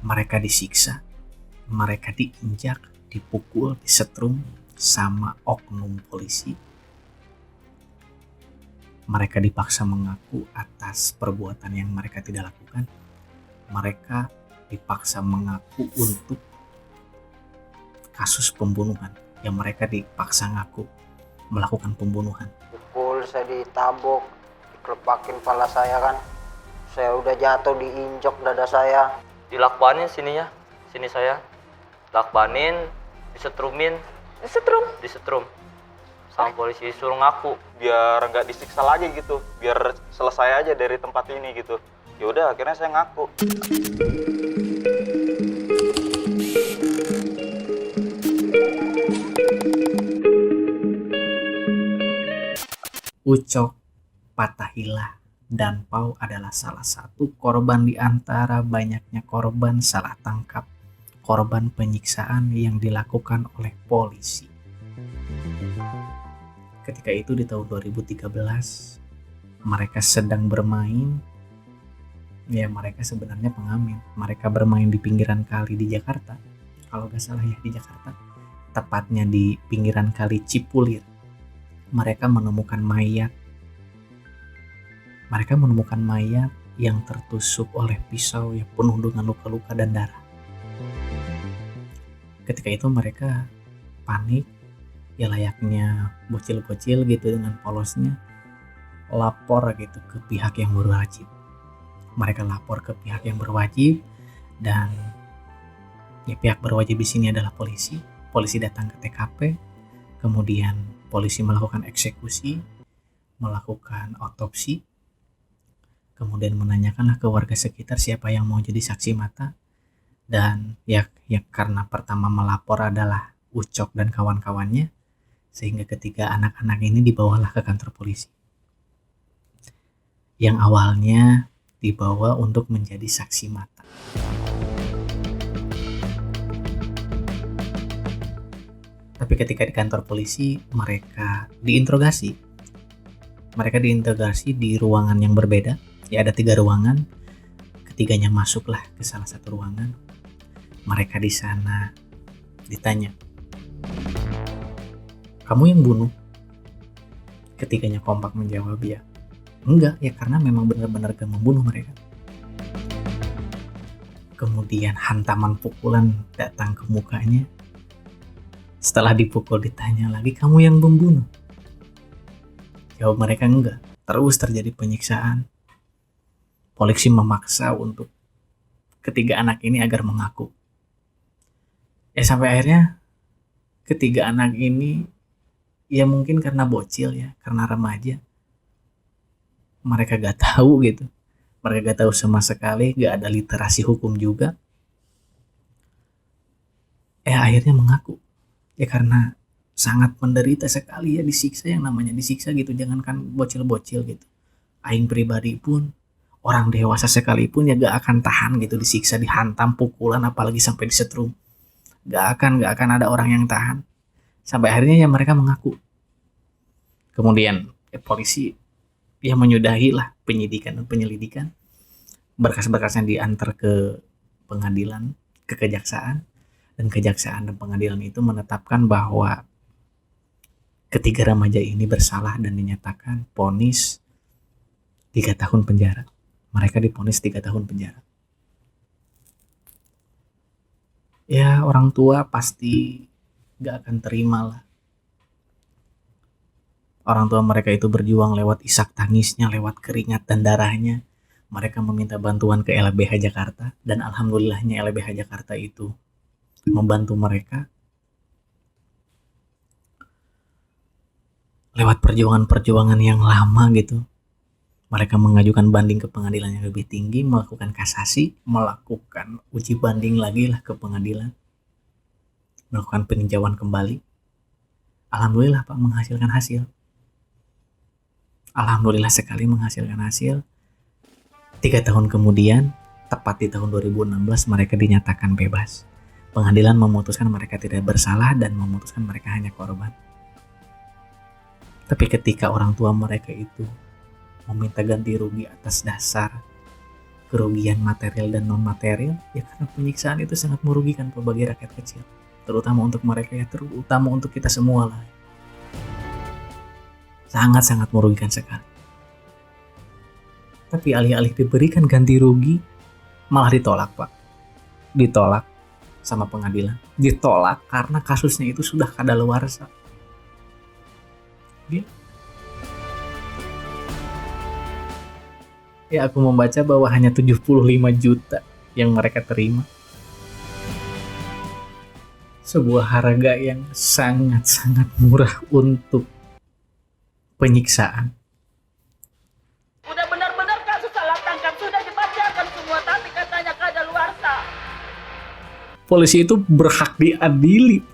Mereka disiksa, mereka diinjak, dipukul, disetrum sama oknum polisi. Mereka dipaksa mengaku atas perbuatan yang mereka tidak lakukan. Mereka dipaksa mengaku untuk kasus pembunuhan yang mereka dipaksa ngaku melakukan pembunuhan. Pukul, saya ditabok, dikelepakin kepala saya kan. Saya udah jatuh, diinjak dada saya. Dilakbanin sininya, sini saya. Lakbanin, disetrum. Sama polisi suruh ngaku. Biar nggak disiksa lagi gitu, biar selesai aja dari tempat ini gitu. Ya udah, akhirnya saya ngaku. Ucok, Patahila, dan Pau adalah salah satu korban di antara banyaknya korban salah tangkap, korban penyiksaan yang dilakukan oleh polisi. Ketika itu di tahun 2013, mereka sedang bermain. Ya, mereka sebenarnya pengamen. Mereka bermain di pinggiran kali di Jakarta. Kalau gak salah ya, di Jakarta. Tepatnya di pinggiran kali Cipulir. Mereka menemukan mayat yang tertusuk oleh pisau yang penuh dengan luka-luka dan darah. Ketika itu mereka panik, ya layaknya bocil-bocil gitu dengan polosnya, lapor gitu ke pihak yang berwajib. Mereka lapor ke pihak yang berwajib, dan ya pihak berwajib di sini adalah polisi. Polisi datang ke TKP, kemudian polisi melakukan eksekusi, melakukan otopsi, kemudian menanyakanlah ke warga sekitar siapa yang mau jadi saksi mata. Dan ya karena pertama melapor adalah Ucok dan kawan-kawannya, sehingga ketiga anak-anak ini dibawalah ke kantor polisi. Yang awalnya dibawa untuk menjadi saksi mata. Tapi ketika di kantor polisi, mereka diinterogasi. Mereka diinterogasi di ruangan yang berbeda. Ya, ada 3 ruangan. Ketiganya masuklah ke salah satu ruangan. Mereka di sana ditanya, "Kamu yang bunuh?" Ketiganya kompak menjawab, "Ya." "Enggak." Ya karena memang benar-benar gak membunuh mereka. Kemudian hantaman pukulan datang ke mukanya. Setelah dipukul ditanya lagi, "Kamu yang membunuh?" Jawab mereka, "Enggak." Terus terjadi penyiksaan. Polisi memaksa untuk ketiga anak ini agar mengaku. Sampai akhirnya ketiga anak ini, ya mungkin karena bocil ya, karena remaja, mereka gak tahu gitu. Mereka gak tahu sama sekali, gak ada literasi hukum juga. Akhirnya mengaku. Ya karena sangat menderita sekali ya, disiksa, yang namanya disiksa gitu, jangankan bocil-bocil gitu. Aing pribadi pun, orang dewasa sekalipun ya gak akan tahan gitu disiksa, dihantam, pukulan, apalagi sampai disetrum. Gak akan ada orang yang tahan. Sampai akhirnya ya mereka mengaku. Kemudian polisi ya menyudahi lah penyidikan dan penyelidikan. Berkas-berkasnya diantar ke pengadilan, ke kejaksaan. Dan kejaksaan dan pengadilan itu menetapkan bahwa ketiga remaja ini bersalah dan dinyatakan vonis 3 tahun penjara. Mereka divonis 3 tahun penjara. Ya orang tua pasti gak akan terima lah. Orang tua mereka itu berjuang lewat isak tangisnya, lewat keringat dan darahnya. Mereka meminta bantuan ke LBH Jakarta, dan alhamdulillahnya LBH Jakarta itu membantu mereka lewat perjuangan-perjuangan yang lama gitu. Mereka mengajukan banding ke pengadilan yang lebih tinggi, melakukan kasasi, melakukan uji banding lagi lah ke pengadilan, melakukan peninjauan kembali. Alhamdulillah Pak, menghasilkan hasil. Alhamdulillah sekali menghasilkan hasil. 3 tahun kemudian, tepat di tahun 2016, mereka dinyatakan bebas. Pengadilan memutuskan mereka tidak bersalah dan memutuskan mereka hanya korban. Tapi ketika orang tua mereka itu meminta ganti rugi atas dasar kerugian material dan non material, ya karena penyiksaan itu sangat merugikan Pak bagi rakyat kecil, terutama untuk mereka ya, terutama untuk kita semua lah. Sangat-sangat merugikan sekali. Tapi alih-alih diberikan ganti rugi, malah ditolak Pak. Ditolak sama pengadilan. Ditolak karena kasusnya itu sudah kadaluarsa. Ya aku membaca bahwa hanya 75 juta yang mereka terima. Sebuah harga yang sangat-sangat murah untuk penyiksaan. Udah benar-benar kasus salah tangkap, sudah dibacakan semua, tapi katanya kadaluarsa. Polisi itu berhak diadili.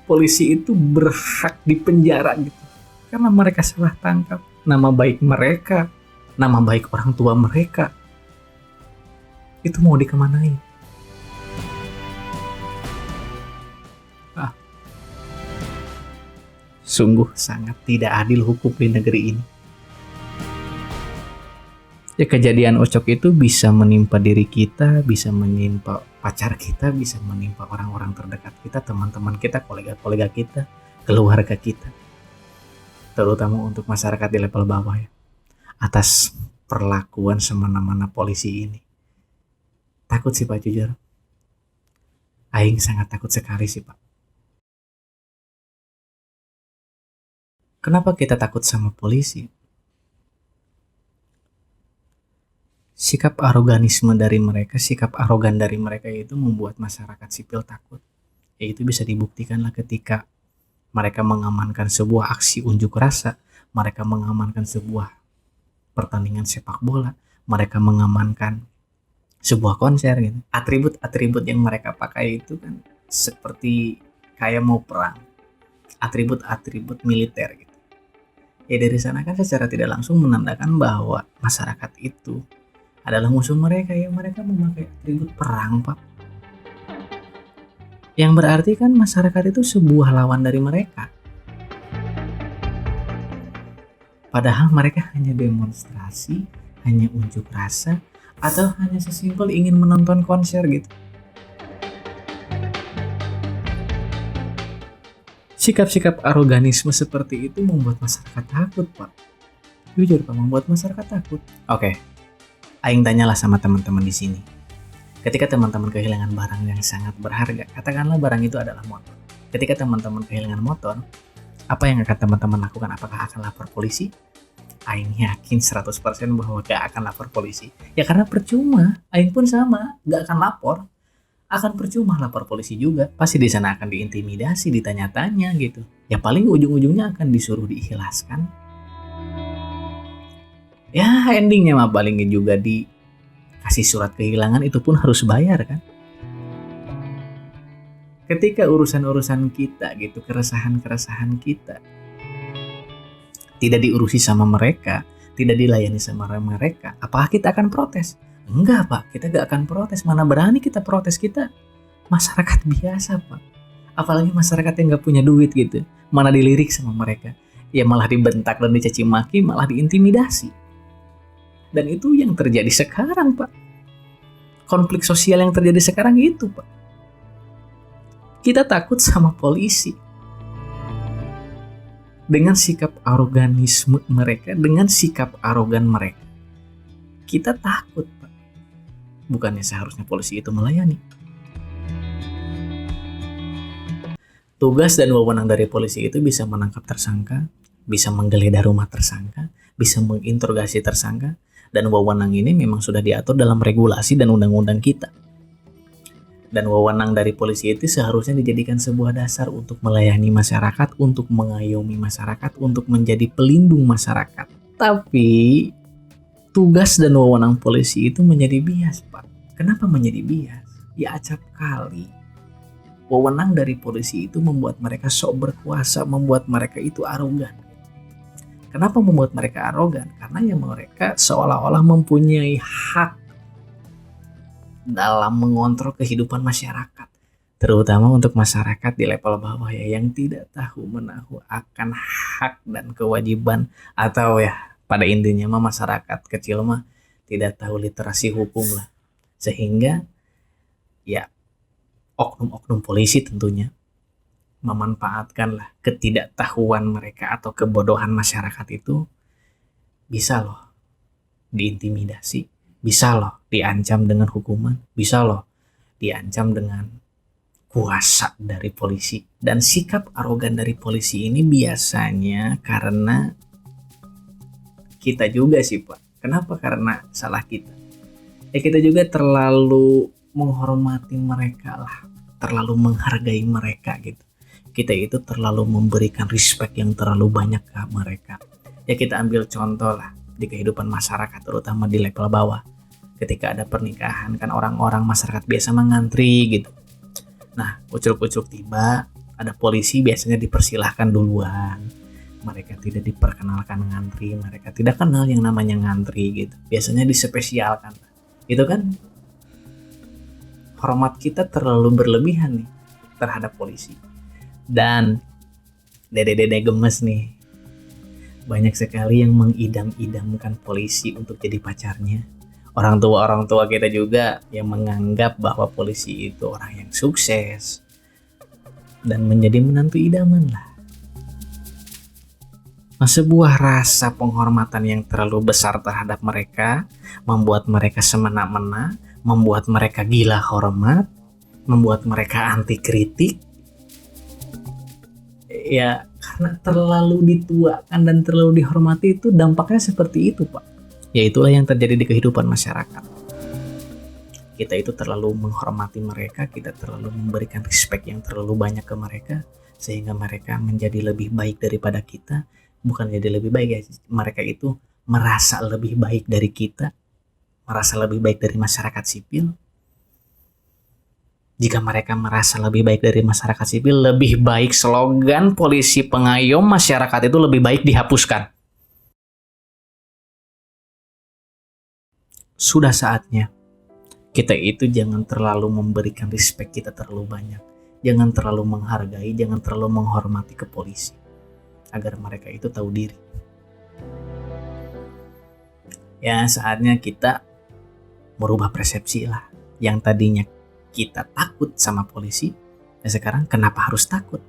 Polisi itu berhak dipenjara gitu. Karena mereka salah tangkap. Nama baik mereka, nama baik orang tua mereka, itu mau dikemanain? Sungguh sangat tidak adil hukum di negeri ini. Ya kejadian Ocok itu bisa menimpa diri kita, bisa menimpa pacar kita, bisa menimpa orang-orang terdekat kita, teman-teman kita, kolega-kolega kita, keluarga kita. Terutama untuk masyarakat di level bawah ya. Atas perlakuan semena-mena polisi ini. Takut sih Pak jujur. Aing sangat takut sekali sih Pak. Kenapa kita takut sama polisi? Sikap aroganisme dari mereka, sikap arogan dari mereka itu membuat masyarakat sipil takut. Yaitu bisa dibuktikanlah ketika mereka mengamankan sebuah aksi unjuk rasa, mereka mengamankan sebuah pertandingan sepak bola, mereka mengamankan sebuah konser gitu. Atribut-atribut yang mereka pakai itu kan seperti kayak mau perang. Atribut-atribut militer gitu. Ya dari sana kan secara tidak langsung menandakan bahwa masyarakat itu adalah musuh mereka, ya mereka memakai atribut perang Pak. Yang berarti kan masyarakat itu sebuah lawan dari mereka. Padahal mereka hanya demonstrasi, hanya unjuk rasa, atau hanya sesimpel ingin menonton konser gitu. Sikap-sikap aroganisme seperti itu membuat masyarakat takut Pak. Jujur Pak, membuat masyarakat takut. Oke, aing tanyalah sama teman-teman di sini. Ketika teman-teman kehilangan barang yang sangat berharga, katakanlah barang itu adalah motor. Ketika teman-teman kehilangan motor, apa yang akan teman-teman lakukan? Apakah akan lapor polisi? Aing yakin 100% bahwa gak akan lapor polisi. Ya karena percuma, Aing pun sama, gak akan lapor. Akan percuma lapor polisi juga. Pasti di sana akan diintimidasi, ditanya-tanya gitu. Ya paling ujung-ujungnya akan disuruh diikhlaskan. Ya endingnya mah palingnya juga dikasih surat kehilangan, itu pun harus bayar kan. Ketika urusan-urusan kita gitu, keresahan-keresahan kita tidak diurusi sama mereka, tidak dilayani sama mereka, apakah kita akan protes? Enggak Pak, kita gak akan protes. Mana berani kita protes, kita masyarakat biasa Pak. Apalagi masyarakat yang gak punya duit gitu. Mana dilirik sama mereka, ya malah dibentak dan dicaci maki, malah diintimidasi. Dan itu yang terjadi sekarang Pak. Konflik sosial yang terjadi sekarang itu Pak. Kita takut sama polisi. Dengan sikap aroganisme mereka, dengan sikap arogan mereka, kita takut Pak. Bukannya seharusnya polisi itu melayani. Tugas dan wewenang dari polisi itu bisa menangkap tersangka, bisa menggeledah rumah tersangka, bisa menginterogasi tersangka, dan wewenang ini memang sudah diatur dalam regulasi dan undang-undang kita. Dan wewenang dari polisi itu seharusnya dijadikan sebuah dasar untuk melayani masyarakat, untuk mengayomi masyarakat, untuk menjadi pelindung masyarakat. Tapi tugas dan wewenang polisi itu menjadi bias Pak. Kenapa menjadi bias? Ya acap kali wewenang dari polisi itu membuat mereka sok berkuasa, membuat mereka itu arogan. Kenapa membuat mereka arogan? Karena ya mereka seolah-olah mempunyai hak dalam mengontrol kehidupan masyarakat, terutama untuk masyarakat di level bawah ya, yang tidak tahu menahu akan hak dan kewajiban, atau ya pada intinya mah masyarakat kecil mah tidak tahu literasi hukum lah. Sehingga ya oknum-oknum polisi tentunya memanfaatkanlah ketidaktahuan mereka atau kebodohan masyarakat itu, bisa loh diintimidasi, bisa loh diancam dengan hukuman, bisa loh diancam dengan kuasa dari polisi. Dan sikap arogan dari polisi ini biasanya karena kita juga sih Pak. Kenapa? Karena salah kita. Ya kita juga terlalu menghormati mereka lah, terlalu menghargai mereka gitu. Kita itu terlalu memberikan respect yang terlalu banyak ke mereka. Ya kita ambil contoh lah di kehidupan masyarakat, terutama di level bawah. Ketika ada pernikahan kan orang-orang masyarakat biasa mengantri gitu. Nah, ucuk-ucuk tiba, ada polisi biasanya dipersilahkan duluan. Mereka tidak diperkenalkan ngantri, mereka tidak kenal yang namanya ngantri gitu. Biasanya dispesialkan. Itu kan hormat kita terlalu berlebihan nih terhadap polisi. Dan dede-dede gemes nih, banyak sekali yang mengidam-idamkan polisi untuk jadi pacarnya. Orang tua kita juga yang menganggap bahwa polisi itu orang yang sukses dan menjadi menantu idaman lah. Nah, sebuah rasa penghormatan yang terlalu besar terhadap mereka membuat mereka semena-mena, membuat mereka gila hormat, membuat mereka anti kritik. Ya, karena terlalu dituakan dan terlalu dihormati itu dampaknya seperti itu, Pak. Ya itulah yang terjadi di kehidupan masyarakat. Kita itu terlalu menghormati mereka, kita terlalu memberikan respect yang terlalu banyak ke mereka, sehingga mereka menjadi lebih baik daripada kita. Bukan jadi lebih baik ya, mereka itu merasa lebih baik dari kita, merasa lebih baik dari masyarakat sipil. Jika mereka merasa lebih baik dari masyarakat sipil, lebih baik slogan polisi pengayom masyarakat itu lebih baik dihapuskan. Sudah saatnya kita itu jangan terlalu memberikan respect kita terlalu banyak. Jangan terlalu menghargai, jangan terlalu menghormati ke polisi. Agar mereka itu tahu diri. Ya saatnya kita merubah persepsi lah. Yang tadinya kita takut sama polisi, ya sekarang kenapa harus takut?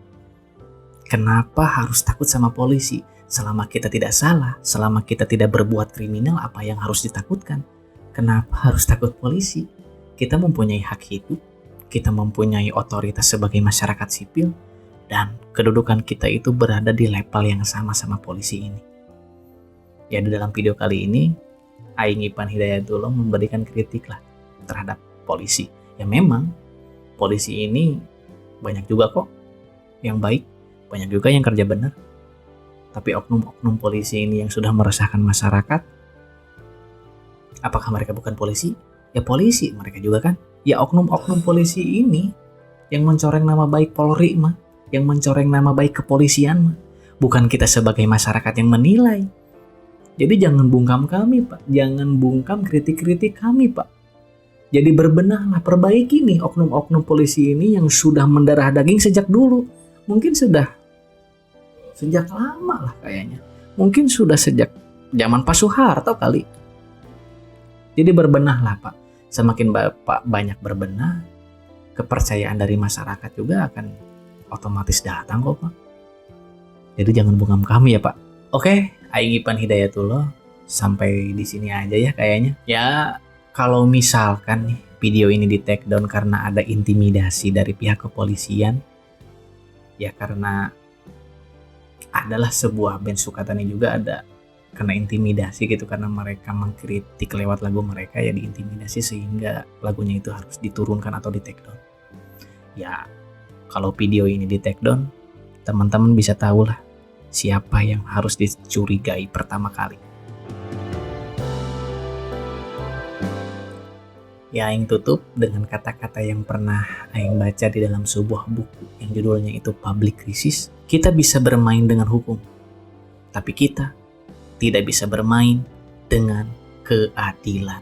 Kenapa harus takut sama polisi? Selama kita tidak salah, selama kita tidak berbuat kriminal, apa yang harus ditakutkan? Kenapa harus takut polisi? Kita mempunyai hak hidup, kita mempunyai otoritas sebagai masyarakat sipil, dan kedudukan kita itu berada di level yang sama polisi ini. Ya di dalam video kali ini, Aing Ipan Hidayatullah memberikan kritik lah terhadap polisi. Ya memang polisi ini banyak juga kok yang baik, banyak juga yang kerja benar. Tapi oknum-oknum polisi ini yang sudah meresahkan masyarakat, apakah mereka bukan polisi? Ya polisi mereka juga kan. Ya oknum-oknum polisi ini yang mencoreng nama baik Polri mah, yang mencoreng nama baik kepolisian mah. Bukan kita sebagai masyarakat yang menilai. Jadi jangan bungkam kami Pak, jangan bungkam kritik-kritik kami Pak. Jadi berbenahlah, perbaiki nih oknum-oknum polisi ini yang sudah mendarah daging sejak dulu. Mungkin sudah sejak lama lah kayaknya. Mungkin sudah sejak zaman Pak Soeharto kali. Jadi berbenahlah Pak. Semakin Bapak banyak berbenah, kepercayaan dari masyarakat juga akan otomatis datang kok Pak. Jadi jangan bungkam kami ya Pak. Oke, Aing Ipan Hidayatullah sampai di sini aja ya kayaknya. Ya kalau misalkan nih video ini di take down karena ada intimidasi dari pihak kepolisian, ya karena adalah sebuah band Sukatani juga ada kena intimidasi gitu karena mereka mengkritik lewat lagu mereka, ya diintimidasi sehingga lagunya itu harus diturunkan atau di take down. Ya kalau video ini di take down, teman-teman bisa tahu lah siapa yang harus dicurigai pertama kali. Ya Aing tutup dengan kata-kata yang pernah Aing baca di dalam sebuah buku yang judulnya itu Public Crisis. Kita bisa bermain dengan hukum, tapi kita tidak bisa bermain dengan keadilan.